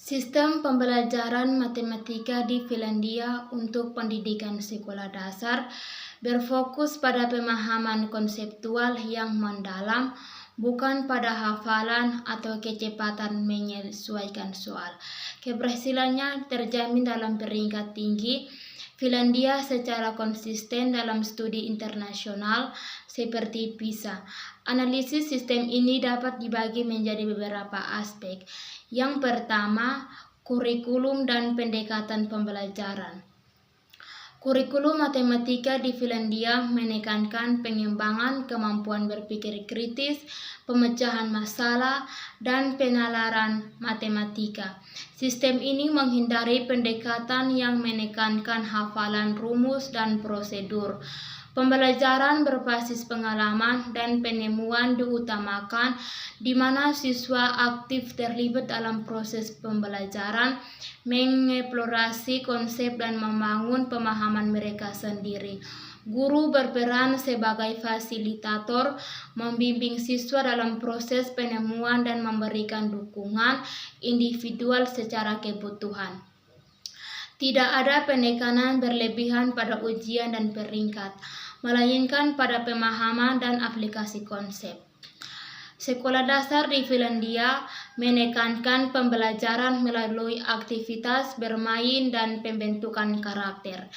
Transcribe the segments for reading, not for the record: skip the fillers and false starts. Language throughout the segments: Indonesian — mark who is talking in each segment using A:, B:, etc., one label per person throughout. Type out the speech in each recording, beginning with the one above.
A: Sistem pembelajaran matematika di Finlandia untuk pendidikan sekolah dasar berfokus pada pemahaman konseptual yang mendalam, bukan pada hafalan atau kecepatan menyesuaikan soal. Keberhasilannya terjamin dalam peringkat tinggi. Finlandia secara konsisten dalam studi internasional seperti PISA. Analisis sistem ini dapat dibagi menjadi beberapa aspek. Yang pertama, kurikulum dan pendekatan pembelajaran. Kurikulum matematika di Finlandia menekankan pengembangan kemampuan berpikir kritis, pemecahan masalah, dan penalaran matematika. Sistem ini menghindari pendekatan yang menekankan hafalan rumus dan prosedur. Pembelajaran berbasis pengalaman dan penemuan diutamakan, di mana siswa aktif terlibat dalam proses pembelajaran, mengeksplorasi konsep dan membangun pemahaman mereka sendiri. Guru berperan sebagai fasilitator, membimbing siswa dalam proses penemuan dan memberikan dukungan individual secara kebutuhan. Tidak ada penekanan berlebihan pada ujian dan peringkat, melainkan pada pemahaman dan aplikasi konsep. Sekolah dasar di Finlandia menekankan pembelajaran melalui aktivitas bermain dan pembentukan karakter,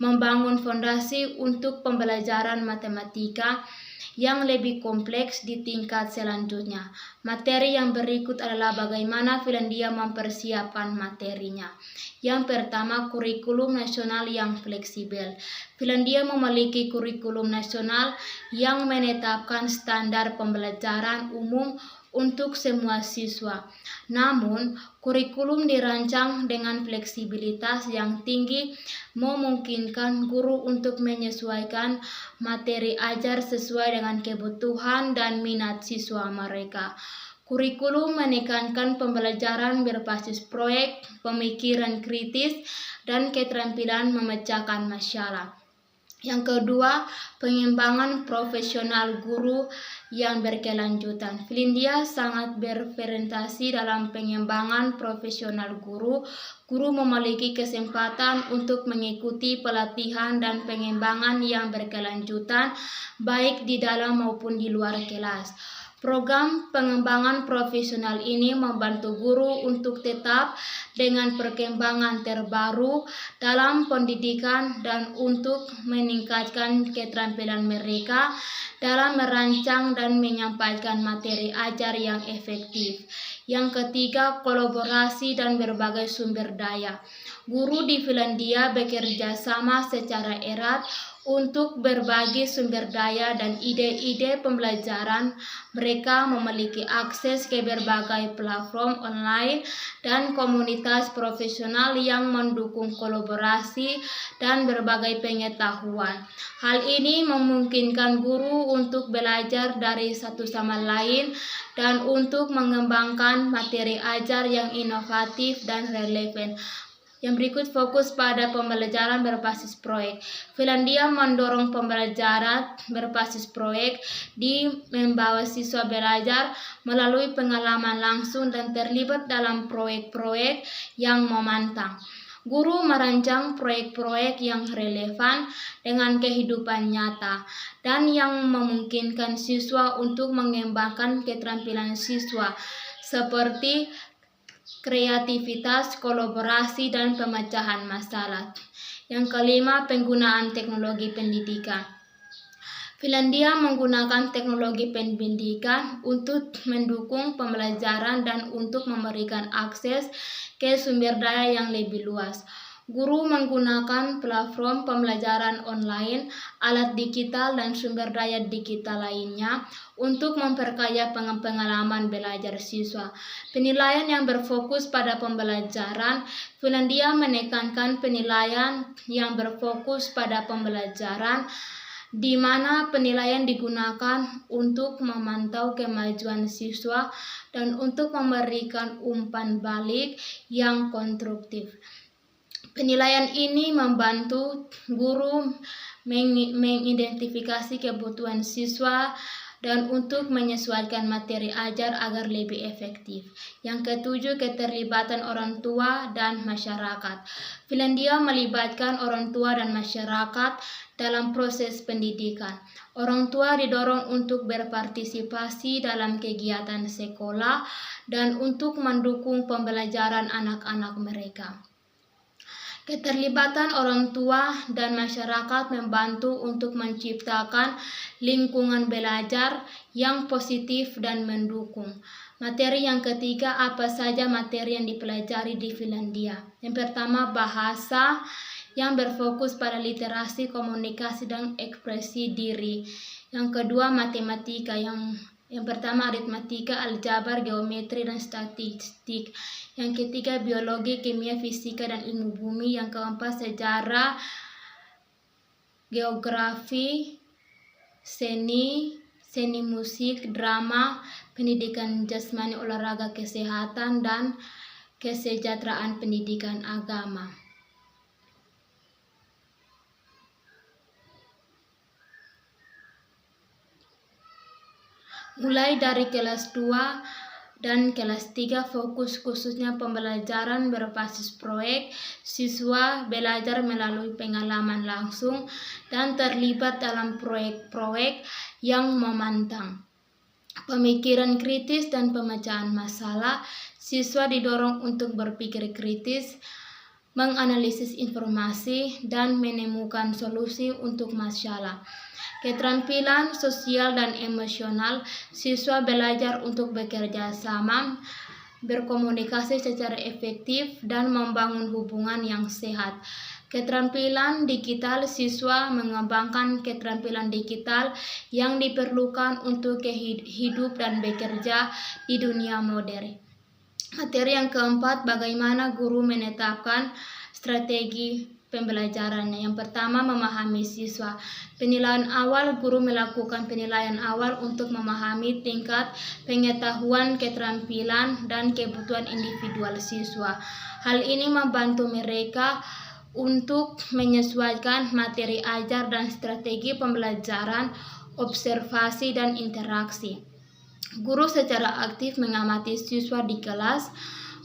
A: membangun fondasi untuk pembelajaran matematika yang lebih kompleks di tingkat selanjutnya. Materi yang berikut adalah bagaimana Finlandia mempersiapkan materinya. Yang pertama, kurikulum nasional yang fleksibel. Finlandia memiliki kurikulum nasional yang menetapkan standar pembelajaran umum untuk semua siswa. Namun, kurikulum dirancang dengan fleksibilitas yang tinggi, memungkinkan guru untuk menyesuaikan materi ajar sesuai dengan kebutuhan dan minat siswa mereka. Kurikulum menekankan pembelajaran berbasis proyek, pemikiran kritis, dan keterampilan memecahkan masalah. Yang kedua, pengembangan profesional guru yang berkelanjutan. Finlandia sangat berorientasi dalam pengembangan profesional guru. Guru memiliki kesempatan untuk mengikuti pelatihan dan pengembangan yang berkelanjutan, baik di dalam maupun di luar kelas. Program pengembangan profesional ini membantu guru untuk tetap dengan perkembangan terbaru dalam pendidikan dan untuk meningkatkan keterampilan mereka dalam merancang dan menyampaikan materi ajar yang efektif. Yang ketiga, kolaborasi dan berbagai sumber daya. Guru di Finlandia bekerja sama secara erat untuk berbagi sumber daya dan ide-ide pembelajaran. Mereka memiliki akses ke berbagai platform online dan komunitas profesional yang mendukung kolaborasi dan berbagai pengetahuan. Hal ini memungkinkan guru untuk belajar dari satu sama lain dan untuk mengembangkan materi ajar yang inovatif dan relevan. Yang berikut fokus pada pembelajaran berbasis proyek. Finlandia mendorong pembelajaran berbasis proyek di membawa siswa belajar melalui pengalaman langsung dan terlibat dalam proyek-proyek yang menantang. Guru merancang proyek-proyek yang relevan dengan kehidupan nyata dan yang memungkinkan siswa untuk mengembangkan keterampilan siswa seperti kreativitas, kolaborasi, dan pemecahan masalah. Yang kelima, penggunaan teknologi pendidikan. Finlandia menggunakan teknologi pendidikan untuk mendukung pembelajaran dan untuk memberikan akses ke sumber daya yang lebih luas. Guru menggunakan platform pembelajaran online, alat digital, dan sumber daya digital lainnya untuk memperkaya pengalaman belajar siswa. Penilaian yang berfokus pada pembelajaran. Finlandia menekankan penilaian yang berfokus pada pembelajaran, di mana penilaian digunakan untuk memantau kemajuan siswa dan untuk memberikan umpan balik yang konstruktif. Penilaian ini membantu guru mengidentifikasi kebutuhan siswa dan untuk menyesuaikan materi ajar agar lebih efektif. Yang ketujuh, keterlibatan orang tua dan masyarakat. Finlandia melibatkan orang tua dan masyarakat dalam proses pendidikan. Orang tua didorong untuk berpartisipasi dalam kegiatan sekolah dan untuk mendukung pembelajaran anak-anak mereka. Keterlibatan orang tua dan masyarakat membantu untuk menciptakan lingkungan belajar yang positif dan mendukung. Materi yang ketiga, apa saja materi yang dipelajari di Finlandia? Yang pertama, bahasa yang berfokus pada literasi, komunikasi, dan ekspresi diri. Yang kedua, matematika yang pertama aritmatika, aljabar, geometri, dan statistik. Yang ketiga biologi, kimia, fisika, dan ilmu bumi. Yang keempat sejarah, geografi, seni musik, drama, pendidikan jasmani, olahraga, kesehatan, dan kesejahteraan pendidikan agama. Mulai dari kelas 2 dan kelas 3 fokus khususnya pembelajaran berbasis proyek. Siswa belajar melalui pengalaman langsung dan terlibat dalam proyek-proyek yang memantang pemikiran kritis dan pemecahan masalah. Siswa didorong untuk berpikir kritis, menganalisis informasi, dan menemukan solusi untuk masalah. Keterampilan sosial dan emosional, siswa belajar untuk bekerja sama, berkomunikasi secara efektif, dan membangun hubungan yang sehat. Keterampilan digital, siswa mengembangkan keterampilan digital yang diperlukan untuk hidup dan bekerja di dunia modern. Materi yang keempat, bagaimana guru menetapkan strategi pembelajarannya. Yang pertama, memahami siswa. Penilaian awal, guru melakukan penilaian awal untuk memahami tingkat pengetahuan, keterampilan, dan kebutuhan individual siswa. Hal ini membantu mereka untuk menyesuaikan materi ajar dan strategi pembelajaran, observasi, dan interaksi. Guru secara aktif mengamati siswa di kelas,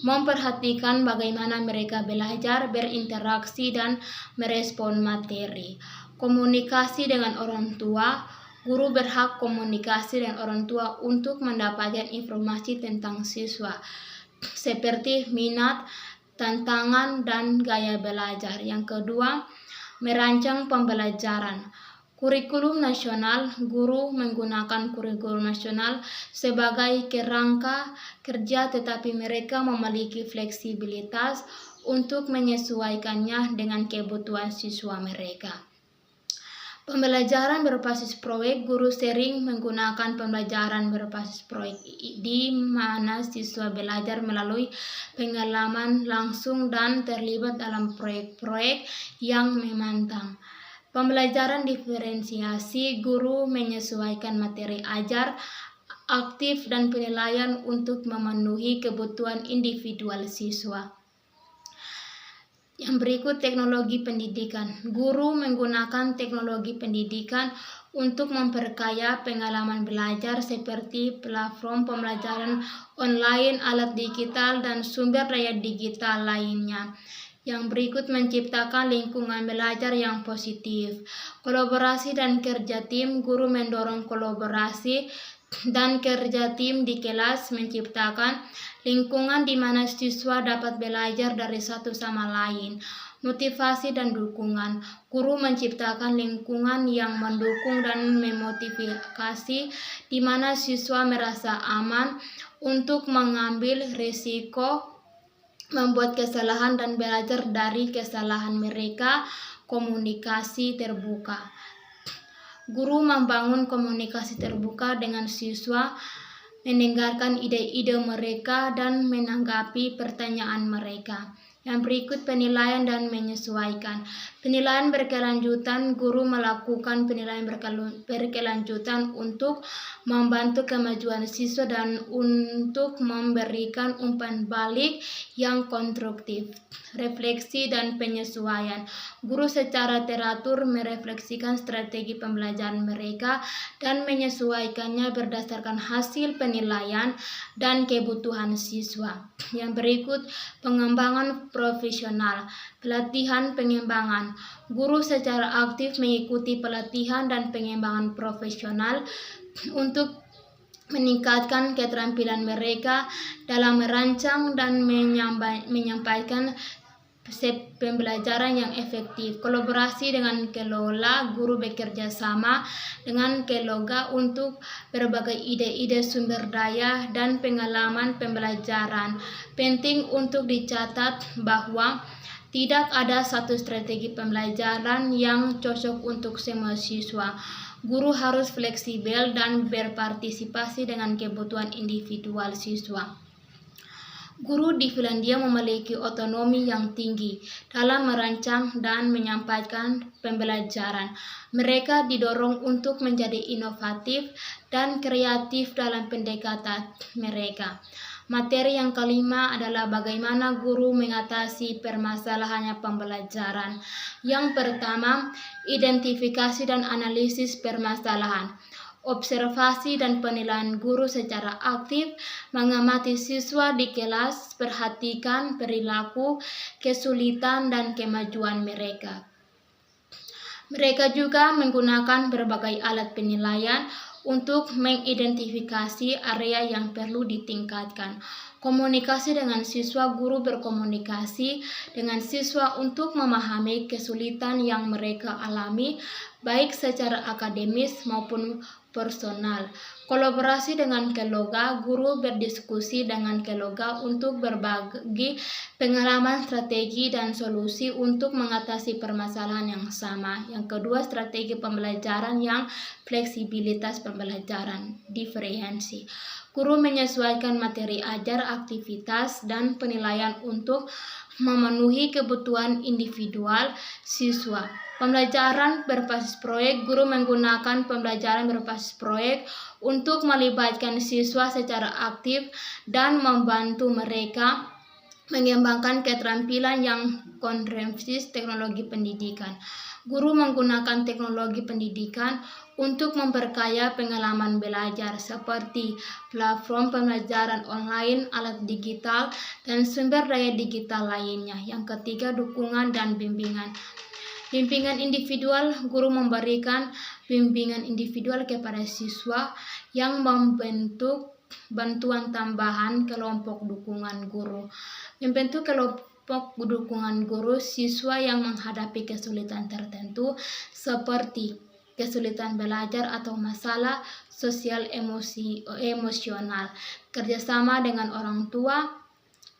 A: memperhatikan bagaimana mereka belajar, berinteraksi, dan merespon materi. Komunikasi dengan orang tua, guru berhak komunikasi dengan orang tua untuk mendapatkan informasi tentang siswa, seperti minat, tantangan, dan gaya belajar. Yang kedua, merancang pembelajaran. Kurikulum nasional, guru menggunakan kurikulum nasional sebagai kerangka kerja, tetapi mereka memiliki fleksibilitas untuk menyesuaikannya dengan kebutuhan siswa mereka. Pembelajaran berbasis proyek, guru sering menggunakan pembelajaran berbasis proyek di mana siswa belajar melalui pengalaman langsung dan terlibat dalam proyek-proyek yang memantang. Pembelajaran diferensiasi, guru menyesuaikan materi ajar, aktif, dan penilaian untuk memenuhi kebutuhan individual siswa. Yang berikut, teknologi pendidikan. Guru menggunakan teknologi pendidikan untuk memperkaya pengalaman belajar seperti platform pembelajaran online, alat digital, dan sumber daya digital lainnya. Yang berikut, menciptakan lingkungan belajar yang positif. Kolaborasi dan kerja tim, guru mendorong kolaborasi dan kerja tim di kelas, menciptakan lingkungan di mana siswa dapat belajar dari satu sama lain. Motivasi dan dukungan, guru menciptakan lingkungan yang mendukung dan memotivasi di mana siswa merasa aman untuk mengambil risiko, membuat kesalahan, dan belajar dari kesalahan mereka. Komunikasi terbuka, guru membangun komunikasi terbuka dengan siswa, mendengarkan ide-ide mereka, dan menanggapi pertanyaan mereka. Yang berikut penilaian dan menyesuaikan. Penilaian berkelanjutan, guru melakukan penilaian berkelanjutan untuk membantu kemajuan siswa dan untuk memberikan umpan balik yang konstruktif. Refleksi dan penyesuaian. Guru secara teratur merefleksikan strategi pembelajaran mereka dan menyesuaikannya berdasarkan hasil penilaian dan kebutuhan siswa. Yang berikut pengembangan profesional, pelatihan pengembangan. Guru secara aktif mengikuti pelatihan dan pengembangan profesional untuk meningkatkan keterampilan mereka dalam merancang dan menyampaikan pembelajaran yang efektif. Kolaborasi dengan kelola, guru bekerja sama dengan kelola untuk berbagai ide-ide sumber daya dan pengalaman pembelajaran. Penting untuk dicatat bahwa tidak ada satu strategi pembelajaran yang cocok untuk semua siswa. Guru harus fleksibel dan berpartisipasi dengan kebutuhan individual siswa. Guru di Finlandia memiliki otonomi yang tinggi dalam merancang dan menyampaikan pembelajaran. Mereka didorong untuk menjadi inovatif dan kreatif dalam pendekatan mereka. Materi yang kelima adalah bagaimana guru mengatasi permasalahannya pembelajaran. Yang pertama, identifikasi dan analisis permasalahan. Observasi dan penilaian guru secara aktif, mengamati siswa di kelas, perhatikan perilaku, kesulitan, dan kemajuan mereka. Mereka juga menggunakan berbagai alat penilaian untuk mengidentifikasi area yang perlu ditingkatkan. Komunikasi dengan siswa, guru berkomunikasi dengan siswa untuk memahami kesulitan yang mereka alami, baik secara akademis maupun personal. Kolaborasi dengan kelola, guru berdiskusi dengan kelola untuk berbagi pengalaman, strategi, dan solusi untuk mengatasi permasalahan yang sama. Yang kedua, strategi pembelajaran yang fleksibilitas pembelajaran, diferensi. Guru menyesuaikan materi ajar, aktivitas, dan penilaian untuk memenuhi kebutuhan individual siswa. Pembelajaran berbasis proyek, guru menggunakan pembelajaran berbasis proyek untuk melibatkan siswa secara aktif dan membantu mereka mengembangkan keterampilan yang komprehensif teknologi pendidikan. Guru menggunakan teknologi pendidikan untuk memperkaya pengalaman belajar seperti platform pembelajaran online, alat digital, dan sumber daya digital lainnya. Yang ketiga, dukungan dan bimbingan. Bimbingan individual, guru memberikan bimbingan individual kepada siswa yang membentuk bantuan tambahan kelompok dukungan guru. Membentuk kelompok dukungan guru siswa yang menghadapi kesulitan tertentu seperti kesulitan belajar atau masalah sosial emosional. Kerjasama dengan orang tua,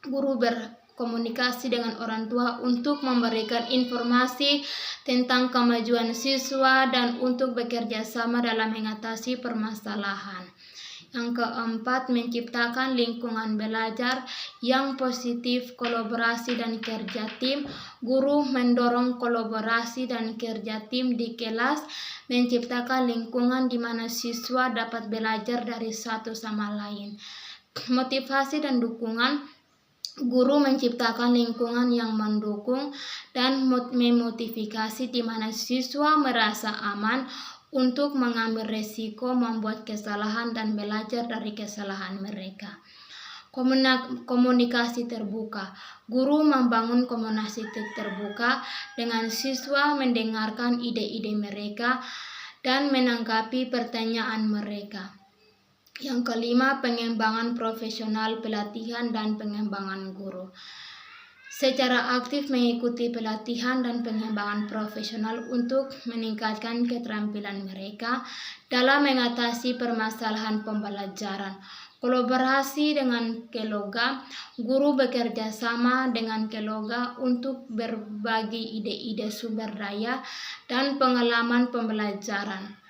A: guru berkomunikasi dengan orang tua untuk memberikan informasi tentang kemajuan siswa dan untuk bekerja sama dalam mengatasi permasalahan. Yang keempat, menciptakan lingkungan belajar yang positif, kolaborasi dan kerja tim. Guru mendorong kolaborasi dan kerja tim di kelas, menciptakan lingkungan di mana siswa dapat belajar dari satu sama lain. Motivasi dan dukungan. Guru menciptakan lingkungan yang mendukung dan memotivasi di mana siswa merasa aman untuk mengambil resiko, membuat kesalahan, dan belajar dari kesalahan mereka. Komunikasi terbuka. Guru membangun komunikasi terbuka dengan siswa, mendengarkan ide-ide mereka, dan menanggapi pertanyaan mereka. Yang kelima, pengembangan profesional, pelatihan, dan pengembangan guru. Secara aktif mengikuti pelatihan dan pengembangan profesional untuk meningkatkan keterampilan mereka dalam mengatasi permasalahan pembelajaran. Kolaborasi dengan kelola, guru bekerja sama dengan kelola untuk berbagi ide-ide sumber daya dan pengalaman pembelajaran.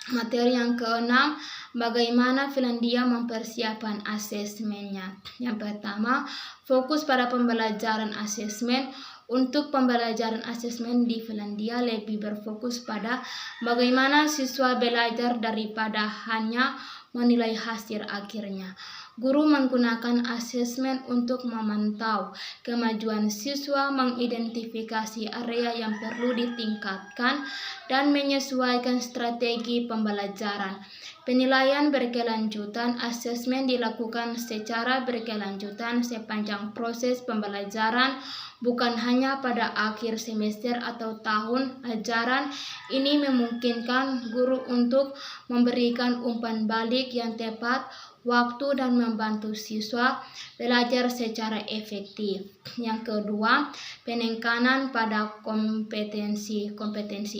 A: Materi yang keenam, bagaimana Finlandia mempersiapkan asesmennya. Yang pertama, fokus pada pembelajaran asesmen. Untuk pembelajaran asesmen di Finlandia lebih berfokus pada bagaimana siswa belajar daripada hanya menilai hasil akhirnya. Guru menggunakan asesmen untuk memantau kemajuan siswa, mengidentifikasi area yang perlu ditingkatkan, dan menyesuaikan strategi pembelajaran. Penilaian berkelanjutan. Asesmen dilakukan secara berkelanjutan sepanjang proses pembelajaran, bukan hanya pada akhir semester atau tahun ajaran. Ini memungkinkan guru untuk memberikan umpan balik yang tepat waktu dan membantu siswa belajar secara efektif. Yang kedua, penekanan pada kompetensi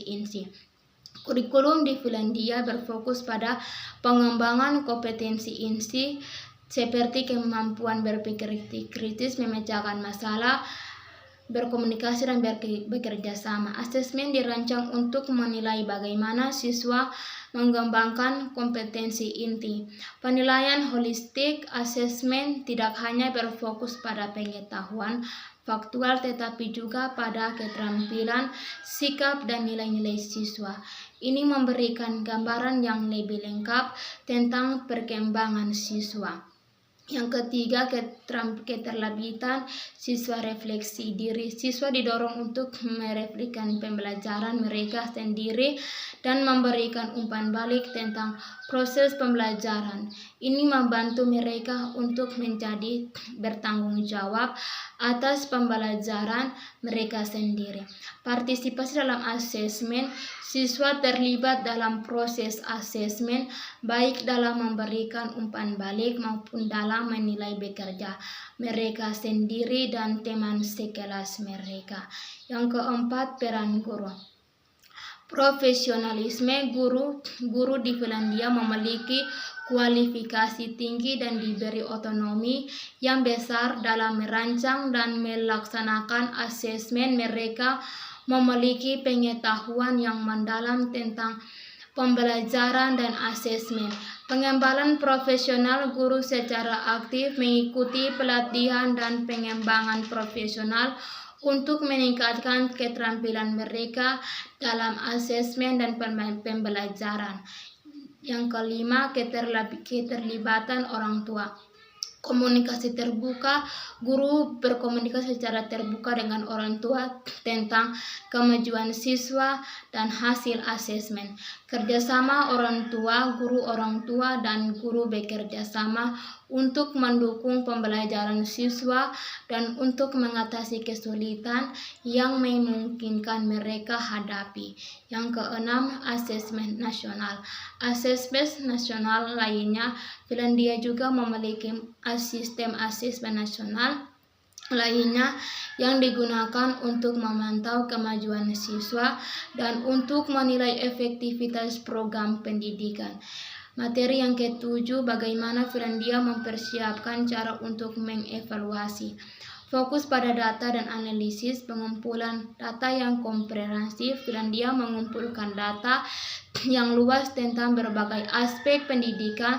A: inti. Kurikulum di Finlandia berfokus pada pengembangan kompetensi inti seperti kemampuan berpikir kritis, memecahkan masalah, berkomunikasi, dan bekerja sama. Asesmen dirancang untuk menilai bagaimana siswa mengembangkan kompetensi inti. Penilaian holistik. Asesmen tidak hanya berfokus pada pengetahuan faktual tetapi juga pada keterampilan, sikap, dan nilai-nilai siswa. Ini memberikan gambaran yang lebih lengkap tentang perkembangan siswa. Yang ketiga, keterlibatan siswa. Refleksi diri. Siswa didorong untuk merefleksikan pembelajaran mereka sendiri dan memberikan umpan balik tentang proses pembelajaran. Ini membantu mereka untuk menjadi bertanggung jawab atas pembelajaran mereka sendiri. Partisipasi dalam asesmen. Siswa terlibat dalam proses asesmen, baik dalam memberikan umpan balik maupun dalam menilai bekerja mereka sendiri dan teman sekelas mereka. Yang keempat, peran guru. Profesionalisme. Guru di Finlandia memiliki kualifikasi tinggi dan diberi otonomi yang besar dalam merancang dan melaksanakan asesmen. Mereka memiliki pengetahuan yang mendalam tentang pembelajaran dan asesmen. Pengembangan profesional. Guru secara aktif mengikuti pelatihan dan pengembangan profesional untuk meningkatkan keterampilan mereka dalam asesmen dan pembelajaran. Yang kelima, keterlibatan orang tua. Komunikasi terbuka. Guru berkomunikasi secara terbuka dengan orang tua tentang kemajuan siswa dan hasil asesmen. Kerjasama orang tua. Guru, orang tua, dan guru bekerja sama untuk mendukung pembelajaran siswa dan untuk mengatasi kesulitan yang memungkinkan mereka hadapi. Yang keenam, asesmen nasional. Asesmen nasional lainnya. Finlandia juga memiliki sistem asesmen nasional lainnya yang digunakan untuk memantau kemajuan siswa dan untuk menilai efektivitas program pendidikan. Materi yang ketujuh, bagaimana Finlandia mempersiapkan cara untuk mengevaluasi. Fokus pada data dan analisis. Pengumpulan data yang komprehensif. Finlandia mengumpulkan data yang luas tentang berbagai aspek pendidikan,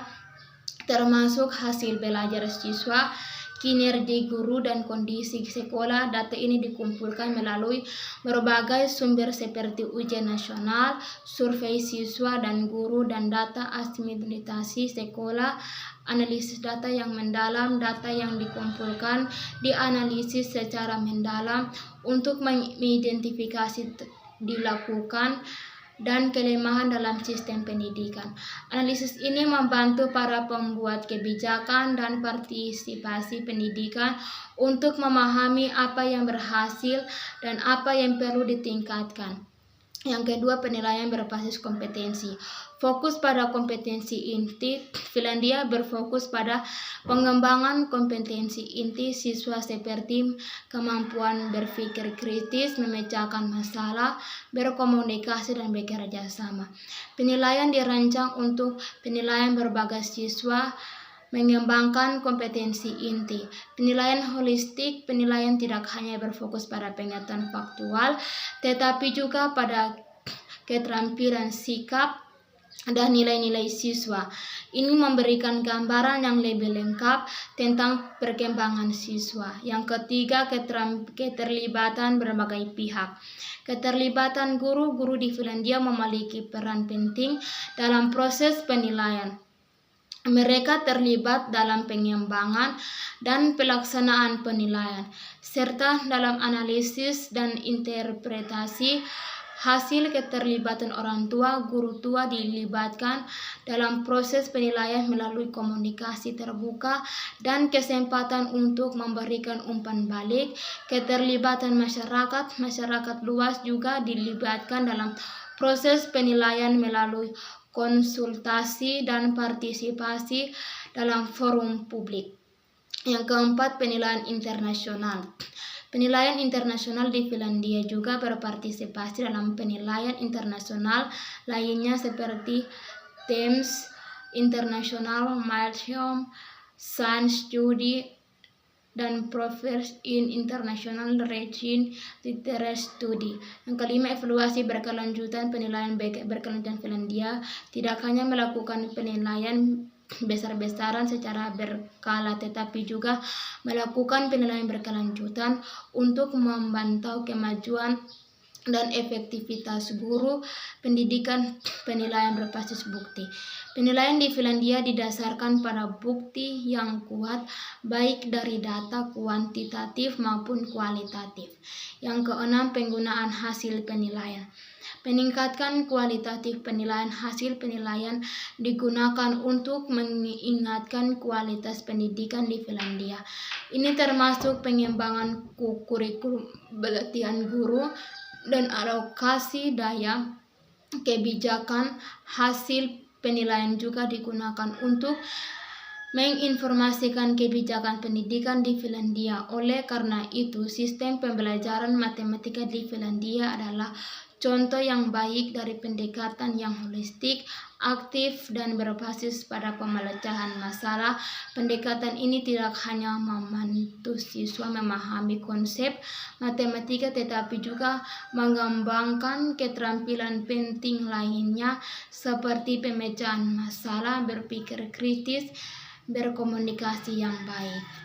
A: termasuk hasil belajar siswa, kinerja guru, dan kondisi sekolah. Data ini dikumpulkan melalui berbagai sumber seperti ujian nasional, survei siswa dan guru, dan data administrasi sekolah. Analisis data yang mendalam. Data yang dikumpulkan dianalisis secara mendalam untuk mengidentifikasi dilakukan dan kelemahan dalam sistem pendidikan. Analisis ini membantu para pembuat kebijakan dan partisipasi pendidikan untuk memahami apa yang berhasil dan apa yang perlu ditingkatkan. Yang kedua, penilaian berbasis kompetensi. Fokus pada kompetensi inti. Finlandia berfokus pada pengembangan kompetensi inti siswa seperti kemampuan berpikir kritis, memecahkan masalah, berkomunikasi, dan bekerja sama. Penilaian dirancang untuk penilaian berbagai siswa, mengembangkan kompetensi inti. Penilaian holistik. Penilaian tidak hanya berfokus pada pengetahuan faktual, tetapi juga pada keterampilan sikap, dan nilai-nilai siswa. Ini memberikan gambaran yang lebih lengkap tentang perkembangan siswa. Yang ketiga, keterlibatan berbagai pihak. Keterlibatan guru di Finlandia memiliki peran penting dalam proses penilaian. Mereka terlibat dalam pengembangan dan pelaksanaan penilaian, serta dalam analisis dan interpretasi hasil. Keterlibatan orang tua, guru tua dilibatkan dalam proses penilaian melalui komunikasi terbuka dan kesempatan untuk memberikan umpan balik. Keterlibatan masyarakat luas juga dilibatkan dalam proses penilaian melalui konsultasi dan partisipasi dalam forum publik. Yang keempat, penilaian internasional. Penilaian internasional di Finlandia juga berpartisipasi dalam penilaian internasional lainnya seperti Thames International Maritime Science Study dan Progress in International Rating Literacy Study. Yang kelima, evaluasi berkelanjutan. Penilaian berkelanjutan Finlandia tidak hanya melakukan penilaian besar-besaran secara berkala, tetapi juga melakukan penilaian berkelanjutan untuk memantau kemajuan dan efektivitas guru pendidikan. Penilaian berbasis bukti. Penilaian di Finlandia didasarkan pada bukti yang kuat, baik dari data kuantitatif maupun kualitatif. Yang keenam, penggunaan hasil penilaian. Meningkatkan kualitatif penilaian. Hasil penilaian digunakan untuk meningkatkan kualitas pendidikan di Finlandia. Ini termasuk pengembangan kurikulum, pelatihan guru, dan alokasi daya kebijakan. Hasil penilaian juga digunakan untuk menginformasikan kebijakan pendidikan di Finlandia. Oleh karena itu, sistem pembelajaran matematika di Finlandia adalah contoh yang baik dari pendekatan yang holistik, aktif, dan berbasis pada pemecahan masalah. Pendekatan ini tidak hanya membantu siswa memahami konsep matematika, tetapi juga mengembangkan keterampilan penting lainnya seperti pemecahan masalah, berpikir kritis, berkomunikasi yang baik.